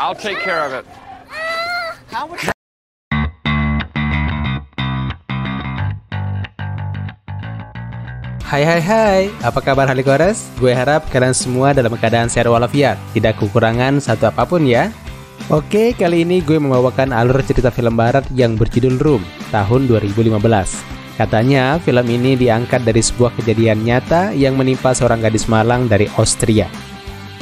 I'll take care of it. Hai, apa kabar Halikores? Gue harap kalian semua dalam keadaan sehat walafiat, tidak kekurangan satu apapun ya. Oke, kali ini gue membawakan alur cerita film barat yang berjudul Room, tahun 2015. Katanya, film ini diangkat dari sebuah kejadian nyata yang menimpa seorang gadis malang dari Austria.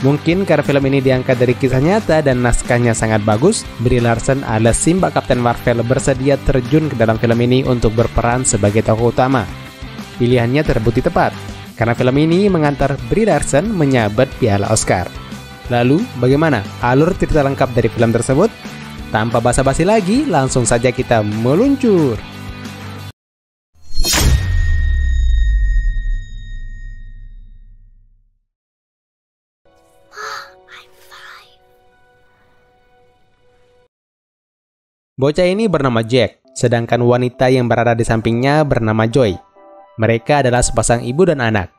Mungkin karena film ini diangkat dari kisah nyata dan naskahnya sangat bagus, Brie Larson alias Simba Kapten Marvel bersedia terjun ke dalam film ini untuk berperan sebagai tokoh utama. Pilihannya terbukti tepat, karena film ini mengantar Brie Larson menyabet piala Oscar. Lalu, bagaimana alur cerita lengkap dari film tersebut? Tanpa basa-basi lagi, langsung saja kita meluncur. Bocah ini bernama Jack, sedangkan wanita yang berada di sampingnya bernama Joy. Mereka adalah sepasang ibu dan anak.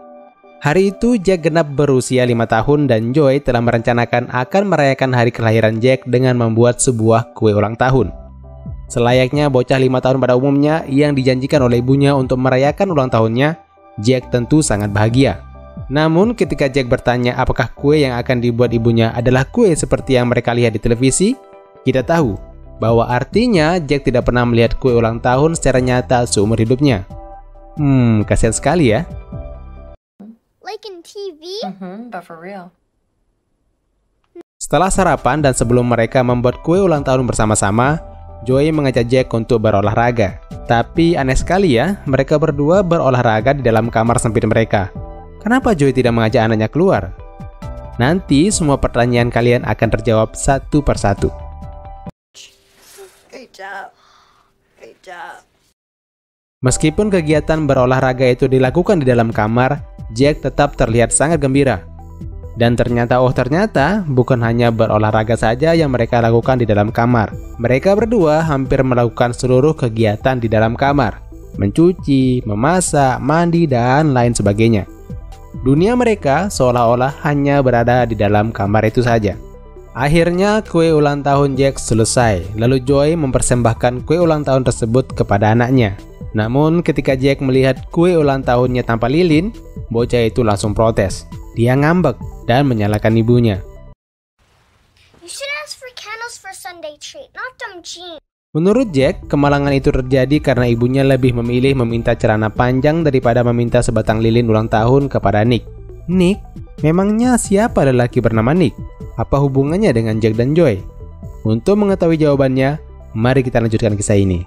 Hari itu Jack genap berusia 5 tahun dan Joy telah merencanakan akan merayakan hari kelahiran Jack dengan membuat sebuah kue ulang tahun. Selayaknya bocah 5 tahun pada umumnya yang dijanjikan oleh ibunya untuk merayakan ulang tahunnya, Jack tentu sangat bahagia. Namun ketika Jack bertanya apakah kue yang akan dibuat ibunya adalah kue seperti yang mereka lihat di televisi, kita tahu bahwa artinya Jack tidak pernah melihat kue ulang tahun secara nyata seumur hidupnya. Kasihan sekali ya. Like in TV? But for real. Setelah sarapan dan sebelum mereka membuat kue ulang tahun bersama-sama, Joy mengajak Jack untuk berolahraga. Tapi aneh sekali ya, mereka berdua berolahraga di dalam kamar sempit mereka. Kenapa Joy tidak mengajak anaknya keluar? Nanti semua pertanyaan kalian akan terjawab satu persatu. Great job. Great job. Meskipun kegiatan berolahraga itu dilakukan di dalam kamar, Jack tetap terlihat sangat gembira. Dan ternyata bukan hanya berolahraga saja yang mereka lakukan di dalam kamar. Mereka berdua hampir melakukan seluruh kegiatan di dalam kamar. Mencuci, memasak, mandi, dan lain sebagainya. Dunia mereka seolah-olah hanya berada di dalam kamar itu saja. Akhirnya kue ulang tahun Jack selesai, lalu Joy mempersembahkan kue ulang tahun tersebut kepada anaknya. Namun ketika Jack melihat kue ulang tahunnya tanpa lilin, bocah itu langsung protes. Dia ngambek dan menyalahkan ibunya. You should ask for candles for Sunday treat, not dumb jeans. Menurut Jack, kemalangan itu terjadi karena ibunya lebih memilih meminta celana panjang daripada meminta sebatang lilin ulang tahun kepada Nick. Nick? Memangnya siapa lelaki bernama Nick? Apa hubungannya dengan Jack dan Joy? Untuk mengetahui jawabannya, mari kita lanjutkan kisah ini.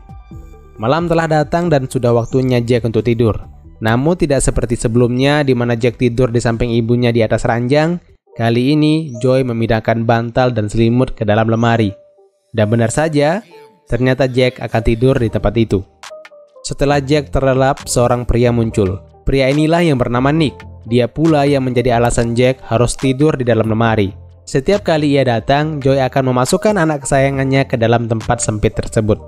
Malam telah datang dan sudah waktunya Jack untuk tidur. Namun tidak seperti sebelumnya di mana Jack tidur di samping ibunya di atas ranjang. Kali ini Joy memindahkan bantal dan selimut ke dalam lemari. Dan benar saja, ternyata Jack akan tidur di tempat itu. Setelah Jack terlelap, seorang pria muncul. Pria inilah yang bernama Nick. Dia pula yang menjadi alasan Jack harus tidur di dalam lemari. Setiap kali ia datang, Joy akan memasukkan anak kesayangannya ke dalam tempat sempit tersebut.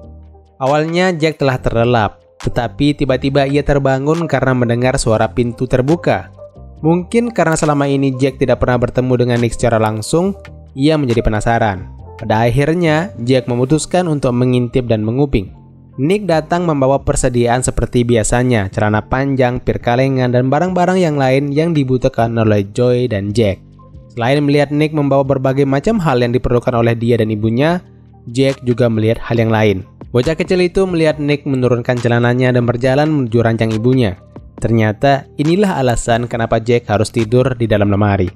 Awalnya Jack telah terlelap, tetapi tiba-tiba ia terbangun karena mendengar suara pintu terbuka. Mungkin karena selama ini Jack tidak pernah bertemu dengan Nick secara langsung, ia menjadi penasaran. Pada akhirnya, Jack memutuskan untuk mengintip dan menguping. Nick datang membawa persediaan seperti biasanya, celana panjang, pir kalengan, dan barang-barang yang lain yang dibutuhkan oleh Joy dan Jack. Selain melihat Nick membawa berbagai macam hal yang diperlukan oleh dia dan ibunya, Jack juga melihat hal yang lain. Bocah kecil itu melihat Nick menurunkan celananya dan berjalan menuju ranjang ibunya. Ternyata inilah alasan kenapa Jack harus tidur di dalam lemari.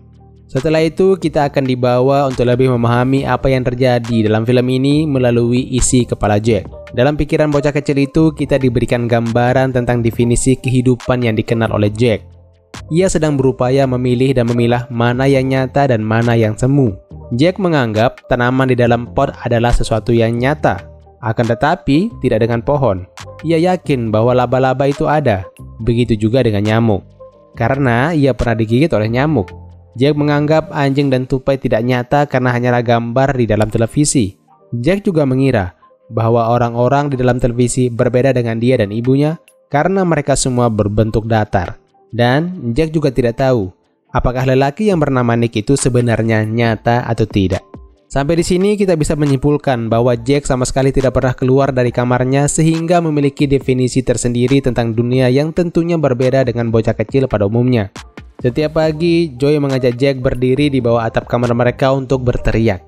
Setelah itu kita akan dibawa untuk lebih memahami apa yang terjadi dalam film ini melalui isi kepala Jack. Dalam pikiran bocah kecil itu kita diberikan gambaran tentang definisi kehidupan yang dikenal oleh Jack. Ia sedang berupaya memilih dan memilah mana yang nyata dan mana yang semu. Jack menganggap tanaman di dalam pot adalah sesuatu yang nyata. Akan tetapi, tidak dengan pohon. Ia yakin bahwa laba-laba itu ada. Begitu juga dengan nyamuk. Karena ia pernah digigit oleh nyamuk. Jack menganggap anjing dan tupai tidak nyata karena hanyalah gambar di dalam televisi. Jack juga mengira bahwa orang-orang di dalam televisi berbeda dengan dia dan ibunya karena mereka semua berbentuk datar. Dan Jack juga tidak tahu apakah lelaki yang bernama Nick itu sebenarnya nyata atau tidak. Sampai di sini kita bisa menyimpulkan bahwa Jack sama sekali tidak pernah keluar dari kamarnya sehingga memiliki definisi tersendiri tentang dunia yang tentunya berbeda dengan bocah kecil pada umumnya. Setiap pagi, Joy mengajak Jack berdiri di bawah atap kamar mereka untuk berteriak.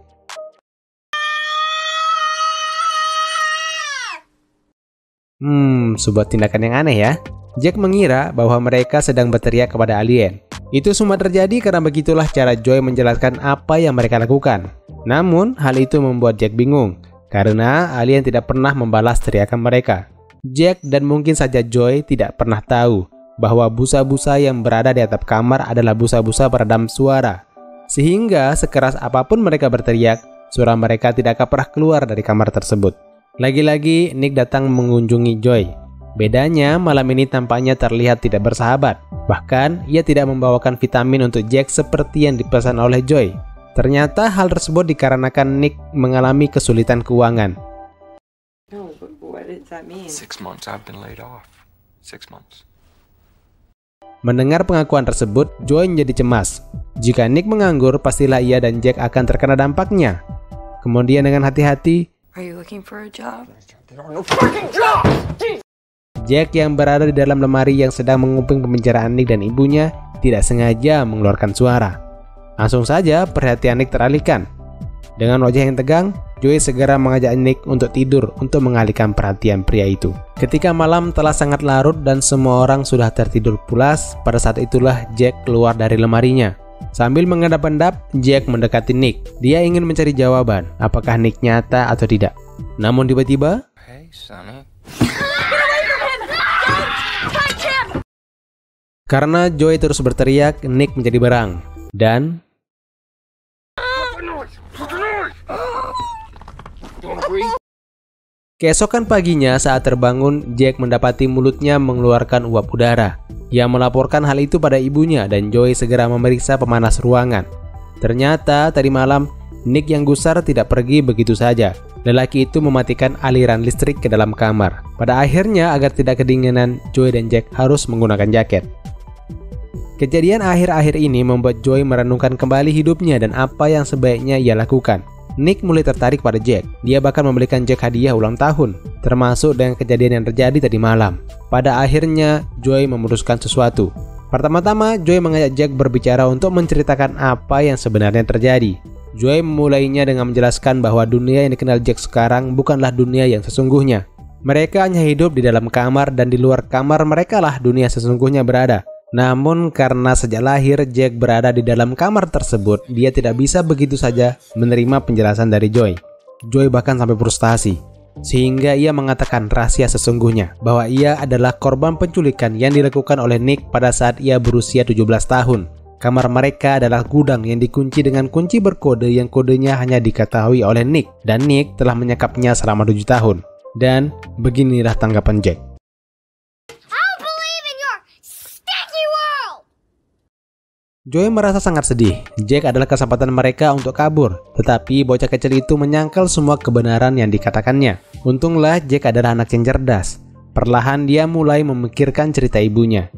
Sebuah tindakan yang aneh ya. Jack mengira bahwa mereka sedang berteriak kepada alien. Itu semua terjadi karena begitulah cara Joy menjelaskan apa yang mereka lakukan. Namun, hal itu membuat Jack bingung, karena alien tidak pernah membalas teriakan mereka. Jack dan mungkin saja Joy tidak pernah tahu bahwa busa-busa yang berada di atap kamar adalah busa-busa peredam suara. Sehingga sekeras apapun mereka berteriak, suara mereka tidak akan pernah keluar dari kamar tersebut. Lagi-lagi, Nick datang mengunjungi Joy. Bedanya, malam ini tampaknya terlihat tidak bersahabat. Bahkan, ia tidak membawakan vitamin untuk Jack seperti yang dipesan oleh Joy. Ternyata hal tersebut dikarenakan Nick mengalami kesulitan keuangan. No, but what does that mean? 6 months I've been laid off. 6 months. Mendengar pengakuan tersebut, Joy menjadi cemas. Jika Nick menganggur, pastilah ia dan Jack akan terkena dampaknya. Kemudian dengan hati-hati, Are you looking for a job? Jack yang berada di dalam lemari yang sedang menguping pembicaraan Nick dan ibunya tidak sengaja mengeluarkan suara. Langsung saja perhatian Nick teralihkan. Dengan wajah yang tegang, Joy segera mengajak Nick untuk tidur untuk mengalihkan perhatian pria itu. Ketika malam telah sangat larut dan semua orang sudah tertidur pulas, pada saat itulah Jack keluar dari lemarinya. Sambil mengendap-endap, Jack mendekati Nick. Dia ingin mencari jawaban, apakah Nick nyata atau tidak. Namun tiba-tiba, Hey, Sonny. karena Joy terus berteriak, Nick menjadi berang. Dan keesokan paginya saat terbangun, Jack mendapati mulutnya mengeluarkan uap udara. Ia melaporkan hal itu pada ibunya dan Joy segera memeriksa pemanas ruangan. Ternyata tadi malam, Nick yang gusar tidak pergi begitu saja. Lelaki itu mematikan aliran listrik ke dalam kamar. Pada akhirnya, agar tidak kedinginan, Joy dan Jack harus menggunakan jaket. Kejadian akhir-akhir ini membuat Joy merenungkan kembali hidupnya dan apa yang sebaiknya ia lakukan. Nick mulai tertarik pada Jack. Dia bahkan membelikan Jack hadiah ulang tahun, termasuk dengan kejadian yang terjadi tadi malam. Pada akhirnya, Joy memutuskan sesuatu. Pertama-tama, Joy mengajak Jack berbicara untuk menceritakan apa yang sebenarnya terjadi. Joy memulainya dengan menjelaskan bahwa dunia yang dikenal Jack sekarang bukanlah dunia yang sesungguhnya. Mereka hanya hidup di dalam kamar dan di luar kamar mereka lah dunia sesungguhnya berada. Namun karena sejak lahir Jack berada di dalam kamar tersebut, dia tidak bisa begitu saja menerima penjelasan dari Joy. Joy bahkan sampai frustasi, sehingga ia mengatakan rahasia sesungguhnya, bahwa ia adalah korban penculikan yang dilakukan oleh Nick pada saat ia berusia 17 tahun. Kamar mereka adalah gudang yang dikunci dengan kunci berkode yang kodenya hanya diketahui oleh Nick, dan Nick telah menyekapnya selama 7 tahun. Dan beginilah tanggapan Jack. Joy merasa sangat sedih. Jack adalah kesempatan mereka untuk kabur, tetapi bocah kecil itu menyangkal semua kebenaran yang dikatakannya. Untunglah Jack adalah anak yang cerdas. Perlahan dia mulai memikirkan cerita ibunya.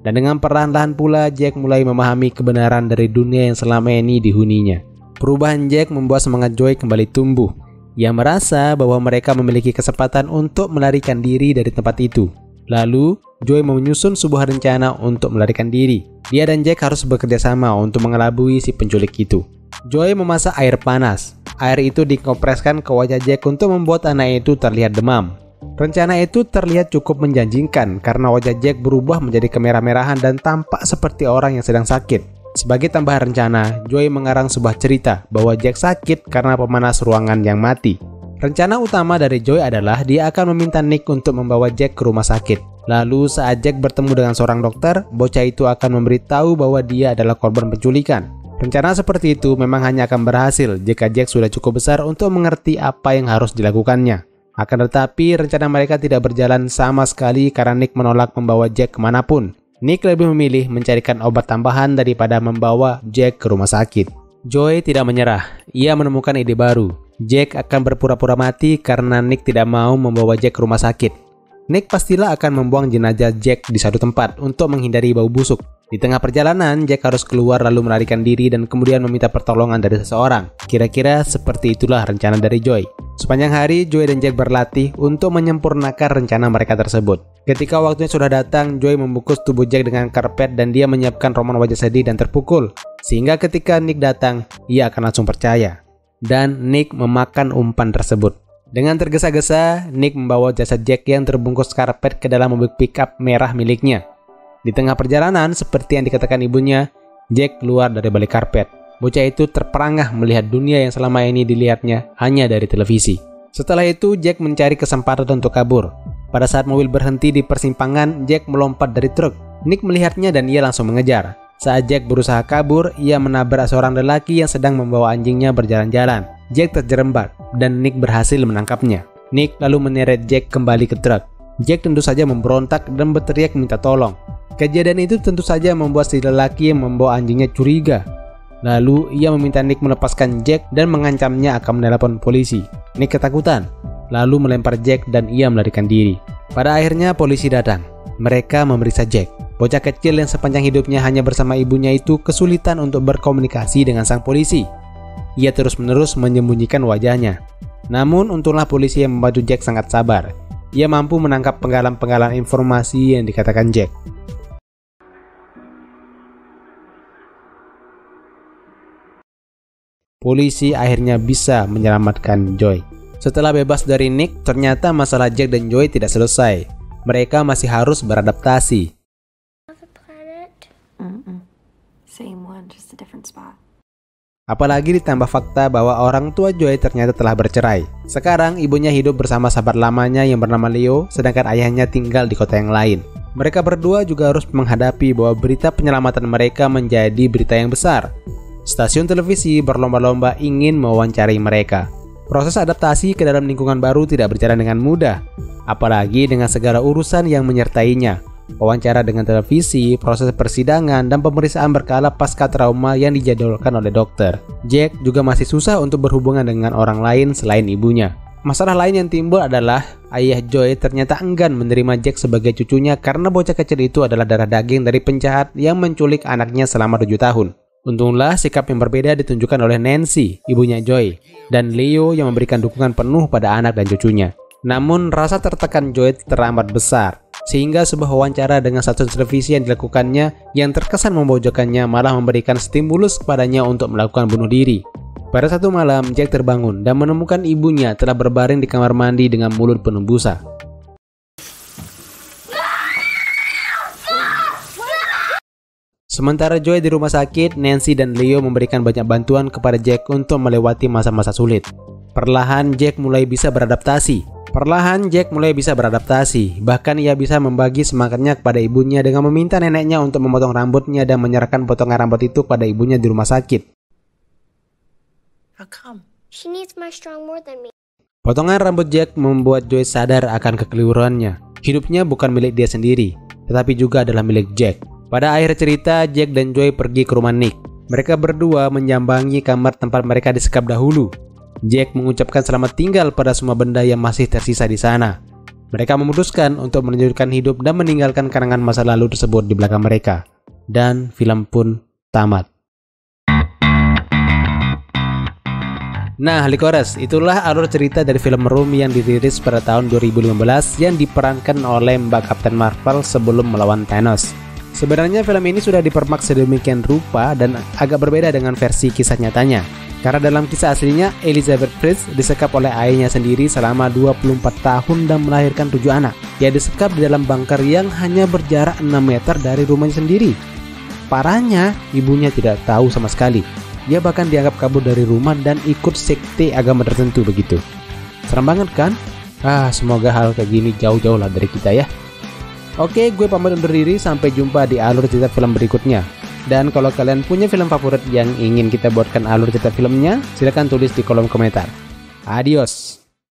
Dan dengan perlahan-lahan pula Jack mulai memahami kebenaran dari dunia yang selama ini dihuninya. Perubahan Jack membuat semangat Joy kembali tumbuh. Ia merasa bahwa mereka memiliki kesempatan untuk melarikan diri dari tempat itu. Lalu, Joy menyusun sebuah rencana untuk melarikan diri. Dia dan Jack harus bekerja sama untuk mengelabui si penculik itu. Joy memasak air panas. Air itu dikompreskan ke wajah Jack untuk membuat anak itu terlihat demam. Rencana itu terlihat cukup menjanjikan karena wajah Jack berubah menjadi kemerah-merahan dan tampak seperti orang yang sedang sakit. Sebagai tambahan rencana, Joy mengarang sebuah cerita bahwa Jack sakit karena pemanas ruangan yang mati. Rencana utama dari Joy adalah dia akan meminta Nick untuk membawa Jack ke rumah sakit. Lalu saat Jack bertemu dengan seorang dokter, bocah itu akan memberitahu bahwa dia adalah korban penculikan. Rencana seperti itu memang hanya akan berhasil jika Jack sudah cukup besar untuk mengerti apa yang harus dilakukannya. Akan tetapi rencana mereka tidak berjalan sama sekali karena Nick menolak membawa Jack kemanapun. Nick lebih memilih mencarikan obat tambahan daripada membawa Jack ke rumah sakit. Joy tidak menyerah. Ia menemukan ide baru. Jack akan berpura-pura mati karena Nick tidak mau membawa Jack ke rumah sakit. Nick pastilah akan membuang jenazah Jack di satu tempat untuk menghindari bau busuk. Di tengah perjalanan, Jack harus keluar lalu melarikan diri dan kemudian meminta pertolongan dari seseorang. Kira-kira seperti itulah rencana dari Joy. Sepanjang hari, Joy dan Jack berlatih untuk menyempurnakan rencana mereka tersebut. Ketika waktunya sudah datang, Joy membungkus tubuh Jack dengan karpet dan dia menyiapkan roman wajah sedih dan terpukul. Sehingga ketika Nick datang, ia akan langsung percaya. Dan Nick memakan umpan tersebut. Dengan tergesa-gesa, Nick membawa jasad Jack yang terbungkus karpet ke dalam mobil pickup merah miliknya. Di tengah perjalanan, seperti yang dikatakan ibunya, Jack keluar dari balik karpet. Bocah itu terperangah melihat dunia yang selama ini dilihatnya hanya dari televisi. Setelah itu, Jack mencari kesempatan untuk kabur. Pada saat mobil berhenti di persimpangan, Jack melompat dari truk. Nick melihatnya dan ia langsung mengejar. Saat Jack berusaha kabur, ia menabrak seorang lelaki yang sedang membawa anjingnya berjalan-jalan. Jack terjerembab dan Nick berhasil menangkapnya. Nick lalu menyeret Jack kembali ke truk. Jack tentu saja memberontak dan berteriak minta tolong. Kejadian itu tentu saja membuat si lelaki yang membawa anjingnya curiga. Lalu ia meminta Nick melepaskan Jack dan mengancamnya akan menelepon polisi. Nick ketakutan, lalu melempar Jack dan ia melarikan diri. Pada akhirnya polisi datang. Mereka memeriksa Jack. Bocah kecil yang sepanjang hidupnya hanya bersama ibunya itu kesulitan untuk berkomunikasi dengan sang polisi. Ia terus-menerus menyembunyikan wajahnya. Namun untunglah polisi yang membantu Jack sangat sabar. Ia mampu menangkap penggalan-penggalan informasi yang dikatakan Jack. Polisi akhirnya bisa menyelamatkan Joy. Setelah bebas dari Nick, ternyata masalah Jack dan Joy tidak selesai. Mereka masih harus beradaptasi. Same one, just a different spot. Apalagi ditambah fakta bahwa orang tua Joy ternyata telah bercerai. Sekarang ibunya hidup bersama sahabat lamanya yang bernama Leo, sedangkan ayahnya tinggal di kota yang lain. Mereka berdua juga harus menghadapi bahwa berita penyelamatan mereka menjadi berita yang besar. Stasiun televisi berlomba-lomba ingin mewawancarai mereka. Proses adaptasi ke dalam lingkungan baru tidak berjalan dengan mudah, apalagi dengan segala urusan yang menyertainya. Wawancara dengan televisi, proses persidangan, dan pemeriksaan berkala pasca trauma yang dijadwalkan oleh dokter. Jack juga masih susah untuk berhubungan dengan orang lain selain ibunya. Masalah lain yang timbul adalah ayah Joy ternyata enggan menerima Jack sebagai cucunya karena bocah kecil itu adalah darah daging dari penjahat yang menculik anaknya selama 7 tahun. Untunglah sikap yang berbeda ditunjukkan oleh Nancy, ibunya Joy, dan Leo yang memberikan dukungan penuh pada anak dan cucunya. Namun rasa tertekan Joy teramat besar, sehingga sebuah wawancara dengan stasiun televisi yang dilakukannya yang terkesan memojokkannya malah memberikan stimulus kepadanya untuk melakukan bunuh diri. Pada satu malam, Jack terbangun dan menemukan ibunya telah berbaring di kamar mandi dengan mulut penuh busa. Sementara Joy di rumah sakit, Nancy dan Leo memberikan banyak bantuan kepada Jack untuk melewati masa-masa sulit. Perlahan Jack mulai bisa beradaptasi. Bahkan ia bisa membagi semangatnya kepada ibunya dengan meminta neneknya untuk memotong rambutnya dan menyerahkan potongan rambut itu kepada ibunya di rumah sakit. How come? She needs my strong more than me. Potongan rambut Jack membuat Joy sadar akan kekeliruannya. Hidupnya bukan milik dia sendiri, tetapi juga adalah milik Jack. Pada akhir cerita, Jack dan Joy pergi ke rumah Nick. Mereka berdua menyambangi kamar tempat mereka disekap dahulu. Jack mengucapkan selamat tinggal pada semua benda yang masih tersisa di sana. Mereka memutuskan untuk melanjutkan hidup dan meninggalkan kenangan masa lalu tersebut di belakang mereka. Dan film pun tamat. Nah, Likores, itulah alur cerita dari film Room yang dirilis pada tahun 2015 yang diperankan oleh Mbak Captain Marvel sebelum melawan Thanos. Sebenarnya film ini sudah dipermak sedemikian rupa dan agak berbeda dengan versi kisah nyatanya. Karena dalam kisah aslinya, Elizabeth Prince disekap oleh ayahnya sendiri selama 24 tahun dan melahirkan 7 anak. Ia disekap di dalam bunker yang hanya berjarak 6 meter dari rumahnya sendiri. Parahnya, ibunya tidak tahu sama sekali. Dia bahkan dianggap kabur dari rumah dan ikut sekte agama tertentu begitu. Serem banget kan? Semoga hal kayak gini jauh-jauh lah dari kita ya. Oke, gue pamit undur diri, sampai jumpa di alur cerita film berikutnya. Dan kalau kalian punya film favorit yang ingin kita buatkan alur cerita filmnya, silahkan tulis di kolom komentar. Adios.